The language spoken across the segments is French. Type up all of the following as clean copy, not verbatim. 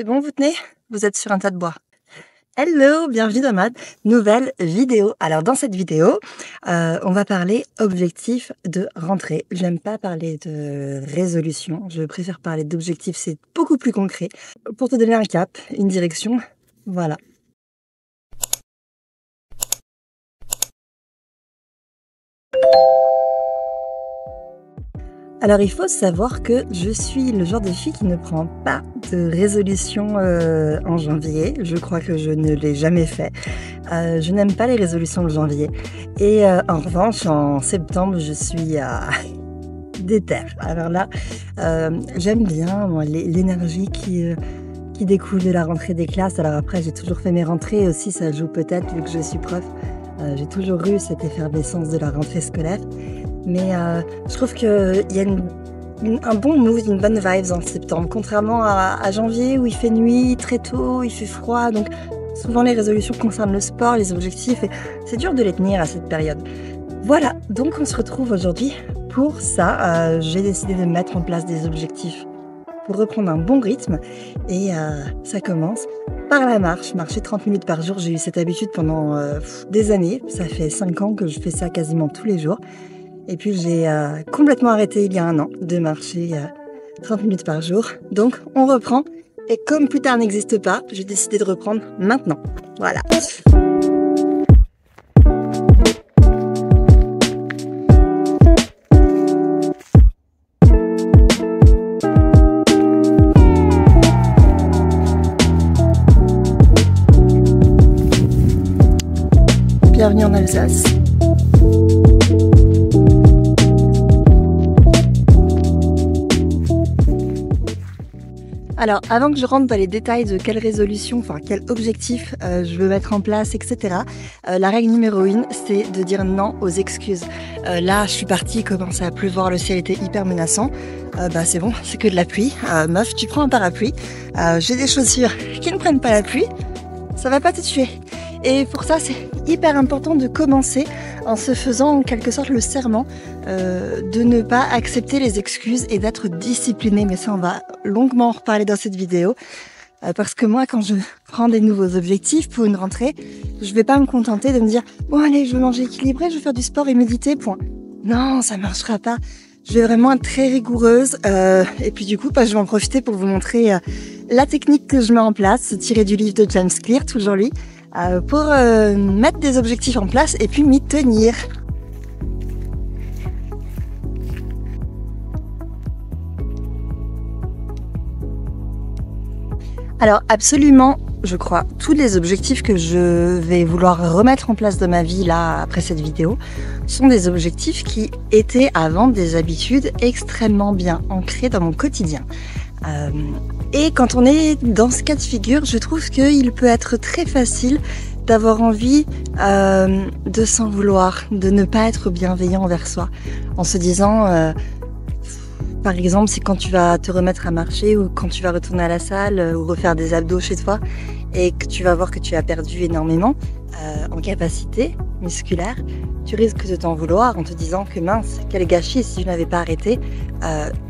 C'est bon, vous tenez? Vous êtes sur un tas de bois. Hello, bienvenue dans ma nouvelle vidéo. Alors dans cette vidéo, on va parler objectifs de rentrée. J'aime pas parler de résolution, je préfère parler d'objectifs, c'est beaucoup plus concret. Pour te donner un cap, une direction, voilà. Alors il faut savoir que je suis le genre de fille qui ne prend pas de résolution en janvier. Je crois que je ne l'ai jamais fait. Je n'aime pas les résolutions de janvier. Et en revanche, en septembre, je suis déter. Alors là, j'aime bien l'énergie qui découle de la rentrée des classes. Alors après, j'ai toujours fait mes rentrées aussi, ça joue peut-être vu que je suis prof. J'ai toujours eu cette effervescence de la rentrée scolaire. Mais je trouve qu'il y a un bon mood, une bonne vibe en septembre, contrairement à janvier où il fait nuit très tôt, il fait froid, donc souvent les résolutions concernent le sport, les objectifs, et c'est dur de les tenir à cette période. Voilà, donc on se retrouve aujourd'hui pour ça. J'ai décidé de mettre en place des objectifs pour reprendre un bon rythme, et ça commence par la marche, marcher 30 minutes par jour. J'ai eu cette habitude pendant des années, ça fait 5 ans que je fais ça quasiment tous les jours. Et puis j'ai complètement arrêté il y a 1 an de marcher 30 minutes par jour. Donc on reprend. Et comme plus tard n'existe pas, j'ai décidé de reprendre maintenant. Voilà. Bienvenue en Alsace. Alors, avant que je rentre dans les détails de quelle résolution, enfin quel objectif je veux mettre en place, etc., la règle numéro 1, c'est de dire non aux excuses. Là, je suis partie, il commençait à pleuvoir, le ciel était hyper menaçant. C'est bon, c'est que de la pluie. Meuf, tu prends un parapluie. J'ai des chaussures qui ne prennent pas la pluie. Ça va pas te tuer. Et pour ça, c'est hyper important de commencer en se faisant en quelque sorte le serment de ne pas accepter les excuses et d'être discipliné. Mais ça, on va longuement en reparler dans cette vidéo. Parce que moi, quand je prends des nouveaux objectifs pour une rentrée, je vais pas me contenter de me dire « Bon allez, je veux manger équilibré, je veux faire du sport et méditer, point. » Non, ça marchera pas. Je vais vraiment être très rigoureuse. Et puis du coup, je vais en profiter pour vous montrer la technique que je mets en place, tirée du livre de James Clear, toujours lui, pour mettre des objectifs en place et puis m'y tenir. Alors absolument, je crois, tous les objectifs que je vais vouloir remettre en place dans ma vie là après cette vidéo sont des objectifs qui étaient avant des habitudes extrêmement bien ancrées dans mon quotidien. Et quand on est dans ce cas de figure, je trouve qu'il peut être très facile d'avoir envie de s'en vouloir, de ne pas être bienveillant envers soi, en se disant, par exemple, c'est quand tu vas te remettre à marcher ou quand tu vas retourner à la salle ou refaire des abdos chez toi et que tu vas voir que tu as perdu énormément en capacité musculaire, tu risques de t'en vouloir en te disant que mince, quel gâchis, si je n'avais pas arrêté,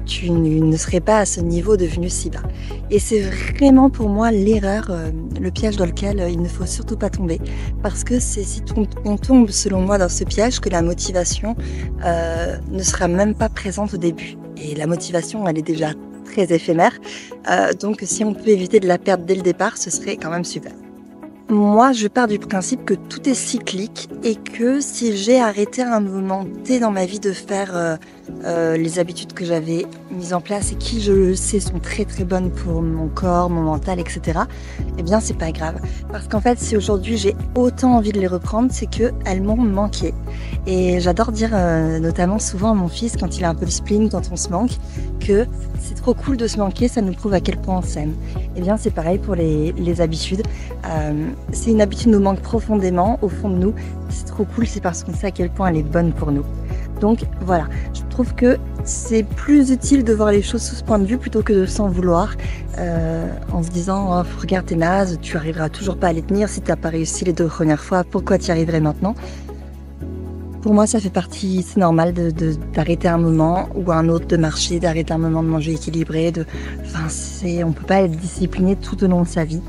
tu ne serais pas à ce niveau devenu si bas. Et c'est vraiment pour moi l'erreur, le piège dans lequel il ne faut surtout pas tomber. Parce que c'est si on tombe, selon moi, dans ce piège que la motivation ne sera même pas présente au début. Et la motivation, elle est déjà très éphémère. Donc si on peut éviter de la perdre dès le départ, ce serait quand même super. Moi, je pars du principe que tout est cyclique et que si j'ai arrêté à un moment T dans ma vie de faire les habitudes que j'avais mises en place et qui, je le sais, sont très très bonnes pour mon corps, mon mental, etc., eh bien, c'est pas grave. Parce qu'en fait, si aujourd'hui j'ai autant envie de les reprendre, c'est qu'elles m'ont manqué. Et j'adore dire, notamment souvent à mon fils, quand il a un peu de spleen, quand on se manque, que c'est trop cool de se manquer, ça nous prouve à quel point on s'aime. Eh bien, c'est pareil pour les habitudes. Si une habitude nous manque profondément, au fond de nous, c'est trop cool, c'est parce qu'on sait à quel point elle est bonne pour nous. Donc voilà, je trouve que c'est plus utile de voir les choses sous ce point de vue plutôt que de s'en vouloir en se disant oh, regarde t'es naze, tu arriveras toujours pas à les tenir si t'as pas réussi les 2 premières fois, pourquoi tu y arriverais maintenant? Pour moi, ça fait partie, c'est normal d'arrêter un moment ou un autre de marcher, d'arrêter un moment de manger équilibré. Enfin, on peut pas être discipliné tout au long de sa vie.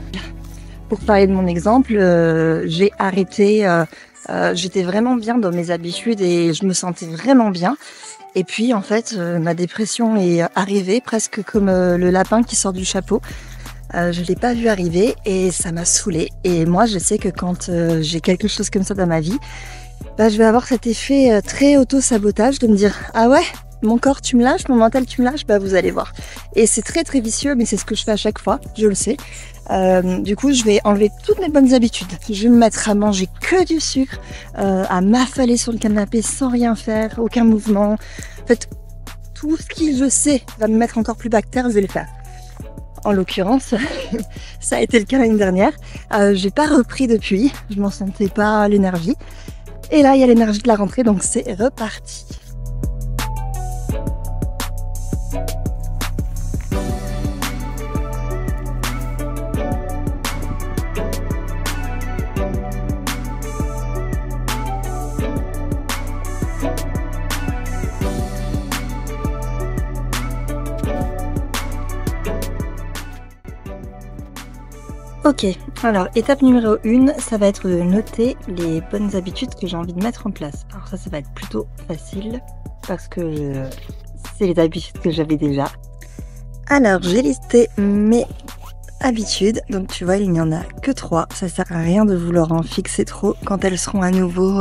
Pour parler de mon exemple, j'ai arrêté, j'étais vraiment bien dans mes habitudes et je me sentais vraiment bien. Et puis en fait, ma dépression est arrivée presque comme le lapin qui sort du chapeau. Je l'ai pas vu arriver et ça m'a saoulée. Et moi, je sais que quand j'ai quelque chose comme ça dans ma vie, bah, je vais avoir cet effet très auto-sabotage de me dire « Ah ouais, mon corps tu me lâches, mon mental tu me lâches, bah vous allez voir ». Et c'est très très vicieux, mais c'est ce que je fais à chaque fois, je le sais. Du coup, je vais enlever toutes mes bonnes habitudes. Je vais me mettre à manger que du sucre, à m'affaler sur le canapé sans rien faire, aucun mouvement. En fait, tout ce qui, je sais, va me mettre encore plus bactère, je vais le faire. En l'occurrence, ça a été le cas l'année dernière. J'ai pas repris depuis, je m'en sentais pas l'énergie. Et là, il y a l'énergie de la rentrée, donc c'est reparti. Ok, alors étape numéro 1, ça va être de noter les bonnes habitudes que j'ai envie de mettre en place. Alors ça va être plutôt facile parce que c'est les habitudes que j'avais déjà. Alors j'ai listé mes habitudes, donc tu vois il n'y en a que 3. Ça sert à rien de vouloir en fixer trop. Quand elles seront à nouveau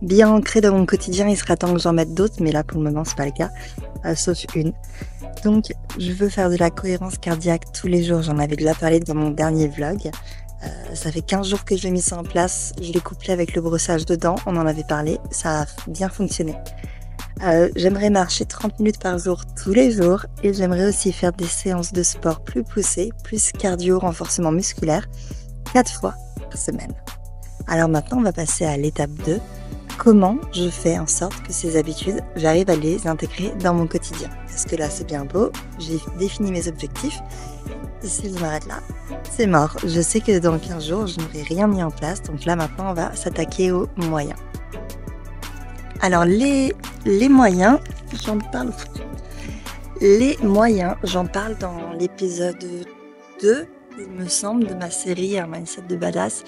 bien ancrées dans mon quotidien, il sera temps que j'en mette d'autres, mais là pour le moment c'est pas le cas, sauf une. Donc, je veux faire de la cohérence cardiaque tous les jours. J'en avais déjà parlé dans mon dernier vlog. Ça fait 15 jours que j'ai mis ça en place. Je l'ai couplé avec le brossage de dents. On en avait parlé. Ça a bien fonctionné. J'aimerais marcher 30 minutes par jour tous les jours. Et j'aimerais aussi faire des séances de sport plus poussées, plus cardio, renforcement musculaire, 4 fois par semaine. Alors maintenant, on va passer à l'étape 2. Comment je fais en sorte que ces habitudes, j'arrive à les intégrer dans mon quotidien? Parce que là, c'est bien beau, j'ai défini mes objectifs. Si je m'arrête là, c'est mort. Je sais que dans 15 jours, je n'aurai rien mis en place. Donc là, maintenant, on va s'attaquer aux moyens. Alors, les moyens, j'en parle. Les moyens, j'en parle dans l'épisode 2. Il me semble, de ma série Un mindset de badass,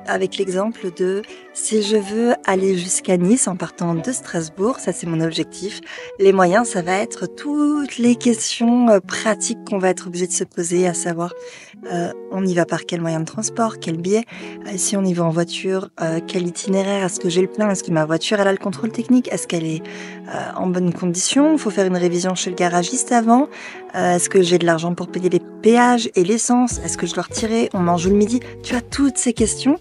avec l'exemple de si je veux aller jusqu'à Nice en partant de Strasbourg, ça c'est mon objectif. Les moyens, ça va être toutes les questions pratiques qu'on va être obligé de se poser, à savoir on y va par quel moyen de transport, quel billet, si on y va en voiture, quel itinéraire, est-ce que j'ai le plein, est-ce que ma voiture elle a le contrôle technique, est-ce qu'elle est en bonne condition, il faut faire une révision chez le garagiste avant, est-ce que j'ai de l'argent pour payer les péages et l'essence, est-ce que je dois retirer, on mange le midi, tu vois, toutes ces questions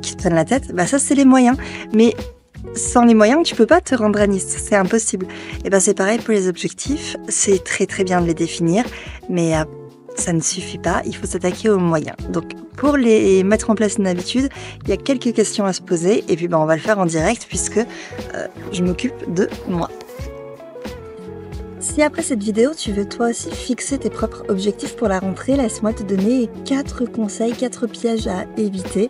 qui te prennent la tête, bah ça c'est les moyens, mais sans les moyens, tu peux pas te rendre à Nice, c'est impossible. Et ben c'est pareil pour les objectifs, c'est très très bien de les définir, mais ça ne suffit pas, il faut s'attaquer aux moyens. Donc pour les mettre en place une habitude, il y a quelques questions à se poser et puis on va le faire en direct puisque je m'occupe de moi. Si après cette vidéo, tu veux toi aussi fixer tes propres objectifs pour la rentrée, laisse-moi te donner 4 conseils, 4 pièges à éviter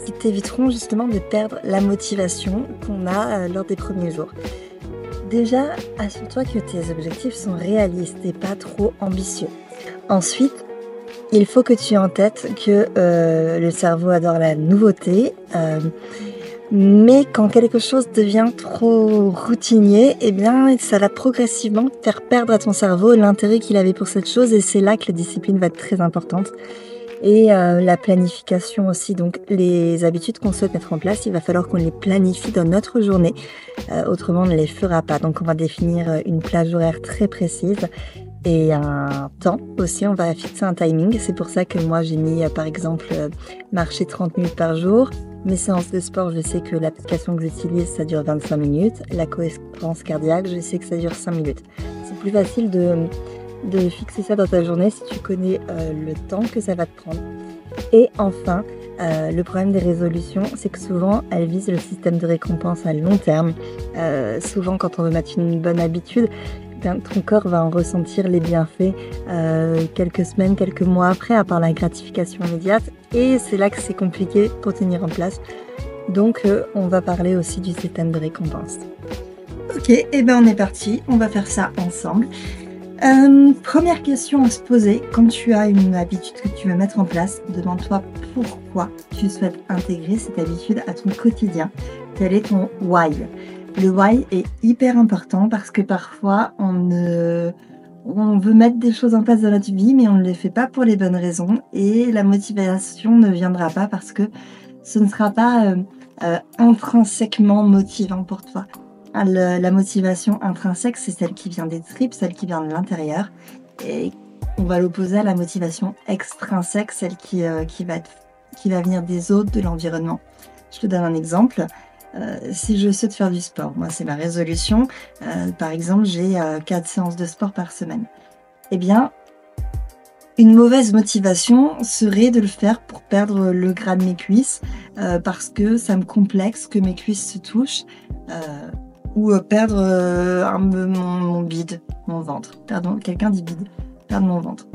qui t'éviteront justement de perdre la motivation qu'on a lors des premiers jours. Déjà, assure-toi que tes objectifs sont réalistes et pas trop ambitieux. Ensuite, il faut que tu aies en tête que le cerveau adore la nouveauté, mais quand quelque chose devient trop routinier, eh bien, ça va progressivement faire perdre à ton cerveau l'intérêt qu'il avait pour cette chose et c'est là que la discipline va être très importante. Et la planification aussi, donc les habitudes qu'on souhaite mettre en place, il va falloir qu'on les planifie dans notre journée, autrement on ne les fera pas. Donc on va définir une plage horaire très précise et un temps aussi, on va fixer un timing. C'est pour ça que moi j'ai mis par exemple marcher 30 minutes par jour. Mes séances de sport, je sais que l'application que j'utilise, ça dure 25 minutes. La cohérence cardiaque, je sais que ça dure 5 minutes. C'est plus facile de fixer ça dans ta journée si tu connais le temps que ça va te prendre. Et enfin, le problème des résolutions, c'est que souvent, elles visent le système de récompense à long terme. Souvent, quand on veut mettre une bonne habitude, ton corps va en ressentir les bienfaits quelques semaines, quelques mois après, à part la gratification immédiate. Et c'est là que c'est compliqué pour tenir en place. Donc, on va parler aussi du système de récompense. Ok, et ben on est parti, on va faire ça ensemble. Première question à se poser, quand tu as une habitude que tu veux mettre en place, demande-toi pourquoi tu souhaites intégrer cette habitude à ton quotidien. Quel est ton why? Le why est hyper important parce que parfois on veut mettre des choses en place dans notre vie, mais on ne les fait pas pour les bonnes raisons et la motivation ne viendra pas parce que ce ne sera pas intrinsèquement motivant pour toi. La motivation intrinsèque, c'est celle qui vient des tripes, celle qui vient de l'intérieur. Et on va l'opposer à la motivation extrinsèque, celle qui va venir des autres, de l'environnement. Je te donne un exemple. Si je souhaite faire du sport, moi c'est ma résolution. Par exemple, j'ai 4 séances de sport par semaine. Eh bien, une mauvaise motivation serait de le faire pour perdre le gras de mes cuisses, parce que ça me complexe que mes cuisses se touchent. Ou perdre mon bide, mon ventre. Pardon, quelqu'un dit bide. Perdre mon ventre.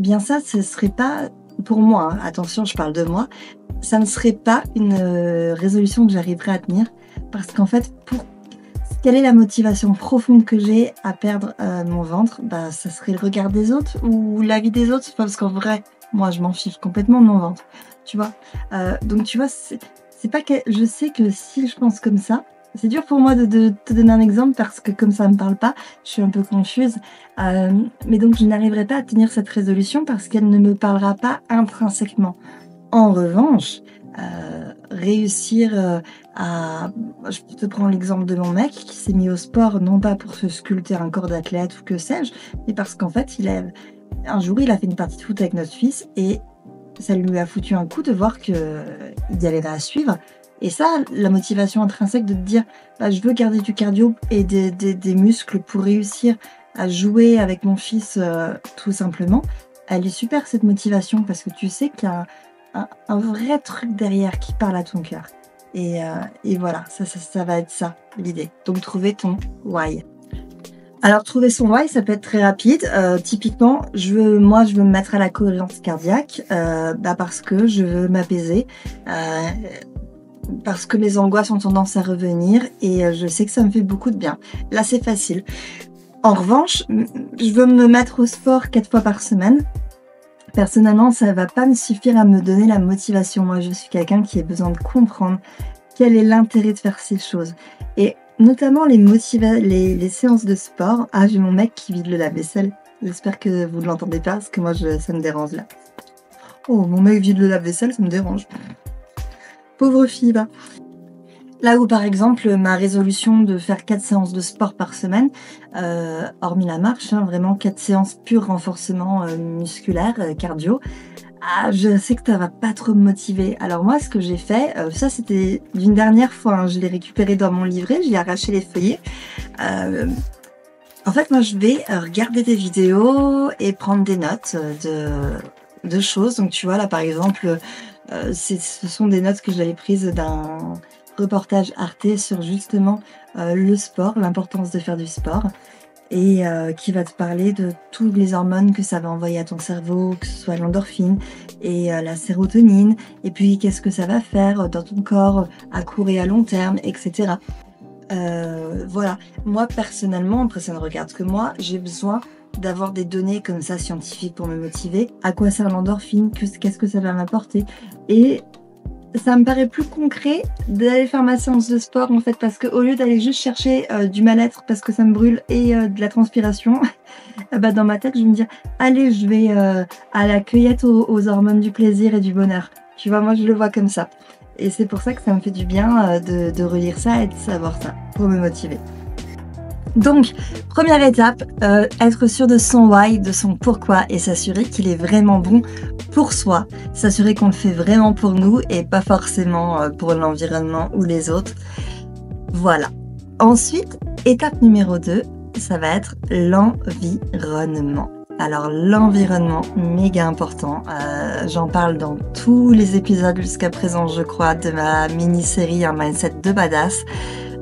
Bien ça, ce serait pas, pour moi, hein, attention, je parle de moi, ça ne serait pas une résolution que j'arriverais à tenir. Parce qu'en fait, quelle est la motivation profonde que j'ai à perdre mon ventre? Bah, ça serait le regard des autres ou la vie des autres. Parce qu'en vrai, moi, je m'en fiche complètement de mon ventre. Tu vois. Donc, tu vois, c'est pas que je sais que si je pense comme ça, c'est dur pour moi de te donner un exemple parce que comme ça me parle pas, je suis un peu confuse. Mais donc je n'arriverai pas à tenir cette résolution parce qu'elle ne me parlera pas intrinsèquement. En revanche, réussir à... Je te prends l'exemple de mon mec qui s'est mis au sport, non pas pour se sculpter un corps d'athlète ou que sais-je, mais parce qu'en fait, un jour, il a fait une partie de foot avec notre fils et ça lui a foutu un coup de voir qu'il galérait à suivre. Et ça, la motivation intrinsèque de te dire bah, je veux garder du cardio et des muscles pour réussir à jouer avec mon fils tout simplement, elle est super cette motivation parce que tu sais qu'il y a un vrai truc derrière qui parle à ton cœur. Et voilà, ça va être ça l'idée. Donc trouver ton why. Alors trouver son why, ça peut être très rapide. Typiquement, je veux me mettre à la cohérence cardiaque parce que je veux m'apaiser. Parce que mes angoisses ont tendance à revenir et je sais que ça me fait beaucoup de bien. Là, c'est facile. En revanche, je veux me mettre au sport 4 fois par semaine. Personnellement, ça ne va pas me suffire à me donner la motivation. Moi, je suis quelqu'un qui a besoin de comprendre quel est l'intérêt de faire ces choses. Et notamment les séances de sport. Ah, j'ai mon mec qui vide le lave-vaisselle. J'espère que vous ne l'entendez pas parce que moi, ça me dérange là. Oh, mon mec vide le lave-vaisselle, ça me dérange. Pauvre fille, bah. Là où par exemple ma résolution de faire 4 séances de sport par semaine, hormis la marche, hein, vraiment 4 séances pur renforcement musculaire, cardio, je sais que ça va pas trop me motiver. Alors moi ce que j'ai fait, ça c'était d'une dernière fois, hein, je l'ai récupéré dans mon livret, j'ai arraché les feuillets. En fait moi je vais regarder des vidéos et prendre des notes de choses. Donc tu vois là par exemple... ce sont des notes que j'avais prises d'un reportage Arte sur justement le sport, l'importance de faire du sport et qui va te parler de toutes les hormones que ça va envoyer à ton cerveau, que ce soit l'endorphine et la sérotonine et puis qu'est-ce que ça va faire dans ton corps à court et à long terme, etc. Voilà, moi personnellement, après ça ne regarde que moi, j'ai besoin d'avoir des données comme ça scientifiques pour me motiver. À quoi sert l'endorphine? Qu'est-ce que ça va m'apporter? Et ça me paraît plus concret d'aller faire ma séance de sport en fait parce qu'au lieu d'aller juste chercher du mal-être parce que ça me brûle et de la transpiration, dans ma tête je vais me dire allez je vais à la cueillette aux hormones du plaisir et du bonheur. Tu vois, moi je le vois comme ça. Et c'est pour ça que ça me fait du bien de relire ça et de savoir ça pour me motiver. Donc, première étape, être sûr de son why, de son pourquoi et s'assurer qu'il est vraiment bon pour soi. S'assurer qu'on le fait vraiment pour nous et pas forcément pour l'environnement ou les autres. Voilà. Ensuite, étape numéro 2, ça va être l'environnement. Alors l'environnement, méga important. J'en parle dans tous les épisodes jusqu'à présent, je crois, de ma mini-série Un mindset de badass.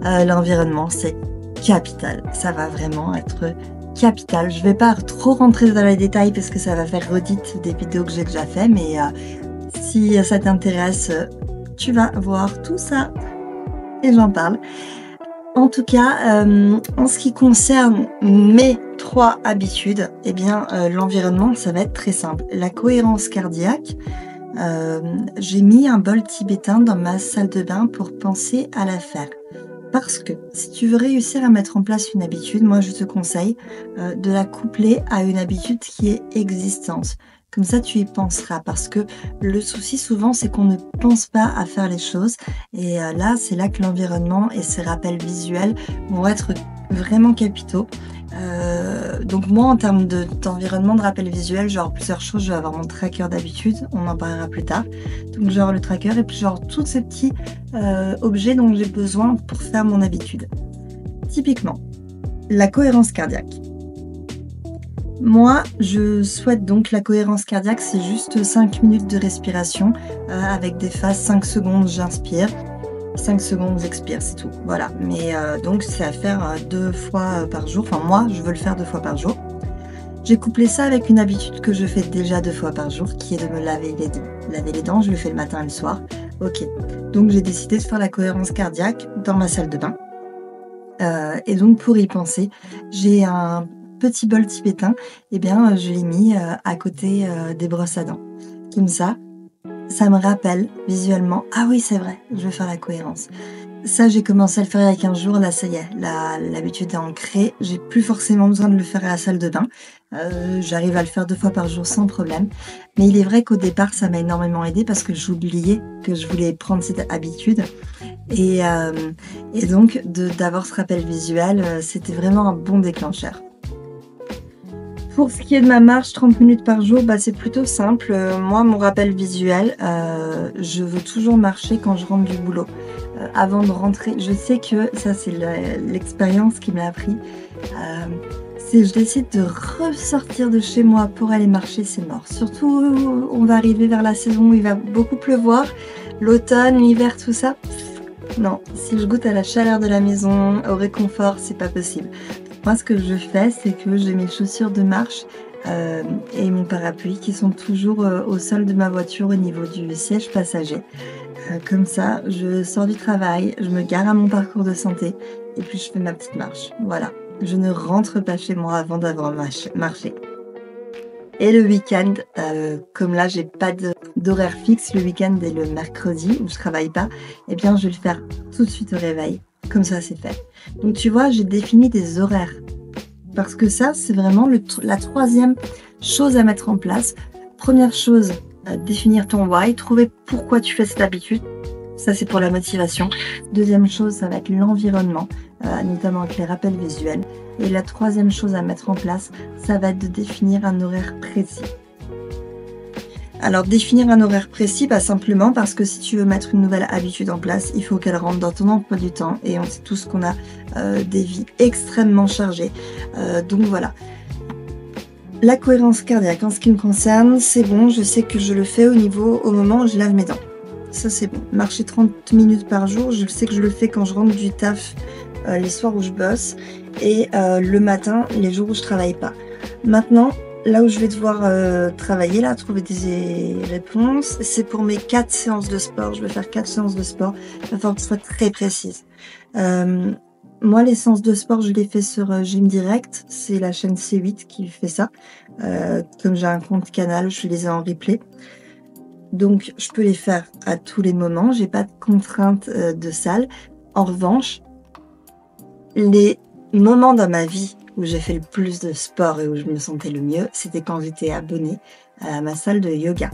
L'environnement, c'est capital. Ça va vraiment être capital. Je vais pas trop rentrer dans les détails parce que ça va faire redite des vidéos que j'ai déjà fait, mais si ça t'intéresse, tu vas voir tout ça et j'en parle. En tout cas, en ce qui concerne mes 3 habitudes, eh bien, l'environnement, ça va être très simple. La cohérence cardiaque, j'ai mis un bol tibétain dans ma salle de bain pour penser à la faire. Parce que si tu veux réussir à mettre en place une habitude, moi je te conseille de la coupler à une habitude qui est existante. Comme ça, tu y penseras. Parce que le souci souvent, c'est qu'on ne pense pas à faire les choses. Et là, c'est là que l'environnement et ses rappels visuels vont être vraiment capitaux. Donc moi, en termes d'environnement, de rappel visuel, genre plusieurs choses, je vais avoir mon tracker d'habitude, on en parlera plus tard. Donc genre le tracker et puis genre tous ces petits objets dont j'ai besoin pour faire mon habitude. Typiquement, la cohérence cardiaque. Moi, je souhaite donc la cohérence cardiaque, c'est juste 5 minutes de respiration avec des phases 5 secondes, j'inspire. 5 secondes, j'expire, c'est tout. Voilà. Mais donc, c'est à faire 2 fois par jour. Enfin, moi, je veux le faire 2 fois par jour. J'ai couplé ça avec une habitude que je fais déjà 2 fois par jour, qui est de me laver les dents. Laver les dents, je le fais le matin et le soir. Ok. Donc, j'ai décidé de faire la cohérence cardiaque dans ma salle de bain. Et donc, pour y penser, j'ai un petit bol tibétain. Eh bien, je l'ai mis à côté des brosses à dents. Comme ça me rappelle visuellement, ah oui c'est vrai, je vais faire la cohérence. Ça j'ai commencé à le faire il y a 15 jours, là ça y est, l'habitude est ancrée, j'ai plus forcément besoin de le faire à la salle de bain. J'arrive à le faire 2 fois par jour sans problème. Mais il est vrai qu'au départ ça m'a énormément aidé parce que j'oubliais que je voulais prendre cette habitude. Et donc d'avoir ce rappel visuel, c'était vraiment un bon déclencheur. Pour ce qui est de ma marche, 30 minutes par jour, c'est plutôt simple. Moi, mon rappel visuel, je veux toujours marcher quand je rentre du boulot. Avant de rentrer, je sais que ça, c'est l'expérience qui m'a appris. Si je décide de ressortir de chez moi pour aller marcher, c'est mort. Surtout, on va arriver vers la saison où il va beaucoup pleuvoir. L'automne, l'hiver, tout ça. Non, si je goûte à la chaleur de la maison, au réconfort, c'est pas possible. Moi, ce que je fais, c'est que j'ai mes chaussures de marche et mon parapluie qui sont toujours au sol de ma voiture au niveau du siège passager. Comme ça, je sors du travail, je me gare à mon parcours de santé et puis je fais ma petite marche. Voilà, je ne rentre pas chez moi avant d'avoir marché. Et le week-end, comme là, j'ai pas d'horaire fixe, le week-end et le mercredi où je travaille pas, eh bien, je vais le faire tout de suite au réveil. Comme ça, c'est fait. Donc, tu vois, j'ai défini des horaires. Parce que ça, c'est vraiment la 3e chose à mettre en place. Première chose, définir ton why, trouver pourquoi tu fais cette habitude. Ça, c'est pour la motivation. 2e chose, ça va être l'environnement, notamment avec les rappels visuels. Et la 3e chose à mettre en place, ça va être de définir un horaire précis. Alors, définir un horaire précis, simplement parce que si tu veux mettre une nouvelle habitude en place, il faut qu'elle rentre dans ton emploi du temps. Et on sait tous qu'on a des vies extrêmement chargées. Donc voilà. La cohérence cardiaque, en ce qui me concerne, c'est bon. Je sais que je le fais au moment où je lave mes dents. Ça, c'est bon. Marcher 30 minutes par jour, je sais que je le fais quand je rentre du taf, les soirs où je bosse. Et le matin, les jours où je travaille pas. Maintenant, là où je vais devoir travailler, trouver des réponses, c'est pour mes 4 séances de sport. Je vais faire 4 séances de sport. Il va falloir que ce soit très précise. Moi, les séances de sport, je les fais sur Gym Direct. C'est la chaîne C8 qui fait ça. Comme j'ai un compte canal, je les ai en replay. Donc, je peux les faire à tous les moments. J'ai pas de contrainte de salle. En revanche, les moments dans ma vie où j'ai fait le plus de sport et où je me sentais le mieux, c'était quand j'étais abonnée à ma salle de yoga.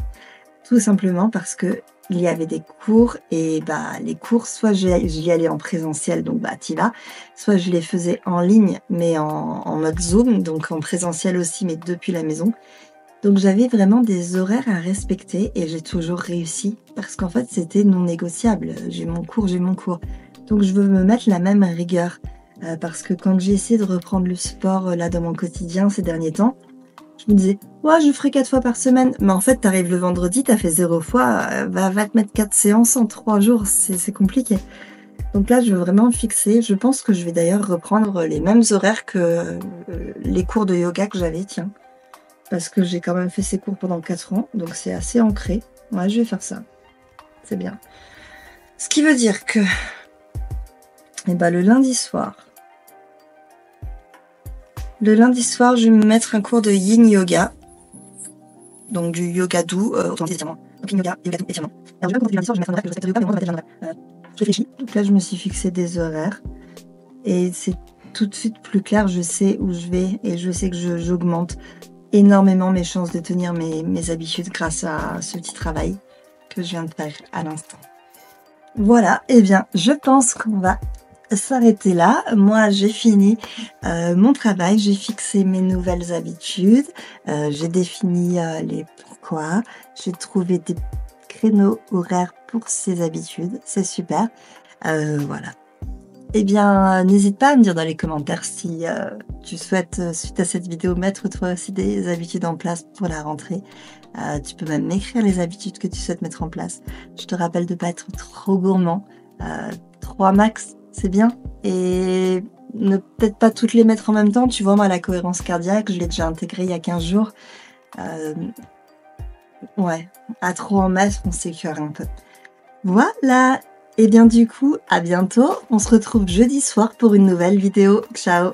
Tout simplement parce que il y avait des cours et les cours, soit j'y allais en présentiel, donc t'y vas, soit je les faisais en ligne, mais en mode Zoom, donc en présentiel aussi, mais depuis la maison. Donc j'avais vraiment des horaires à respecter et j'ai toujours réussi parce qu'en fait c'était non négociable. J'ai mon cours. Donc je veux me mettre la même rigueur. Parce que quand j'ai essayé de reprendre le sport dans mon quotidien ces derniers temps, je me disais ouais, je ferai 4 fois par semaine, mais en fait t'arrives le vendredi, t'as fait 0 fois, va te mettre 4 séances en 3 jours, c'est compliqué. Donc là je veux vraiment me fixer. Je pense que je vais d'ailleurs reprendre les mêmes horaires que les cours de yoga que j'avais, parce que j'ai quand même fait ces cours pendant 4 ans, donc c'est assez ancré. Ouais, je vais faire ça, c'est bien. Ce qui veut dire que le lundi soir, je vais me mettre un cours de yin yoga. Donc du yoga doux, autrement dit des étirements. Donc yin yoga doux, étirements. Alors je vais pas lundi soir, je vais mettre un horaire que je respecte de yoga, mais on va déjà un horaire. Je réfléchis. Donc là, je me suis fixé des horaires. Et c'est tout de suite plus clair, je sais où je vais et je sais que j'augmente énormément mes chances de tenir mes habitudes grâce à ce petit travail que je viens de faire à l'instant. Voilà, et bien je pense qu'on va s'arrêter là. Moi j'ai fini mon travail, j'ai fixé mes nouvelles habitudes, j'ai défini les pourquoi, j'ai trouvé des créneaux horaires pour ces habitudes, c'est super. Voilà. Eh bien, n'hésite pas à me dire dans les commentaires si tu souhaites, suite à cette vidéo, mettre toi aussi des habitudes en place pour la rentrée. Tu peux même m'écrire les habitudes que tu souhaites mettre en place. Je te rappelle de ne pas être trop gourmand. 3 max, c'est bien. Et ne peut-être pas toutes les mettre en même temps. Tu vois, moi, la cohérence cardiaque, je l'ai déjà intégrée il y a 15 jours. Ouais, à trop en mettre, on s'écœure un peu. Voilà. Et bien du coup, à bientôt. On se retrouve jeudi soir pour une nouvelle vidéo. Ciao!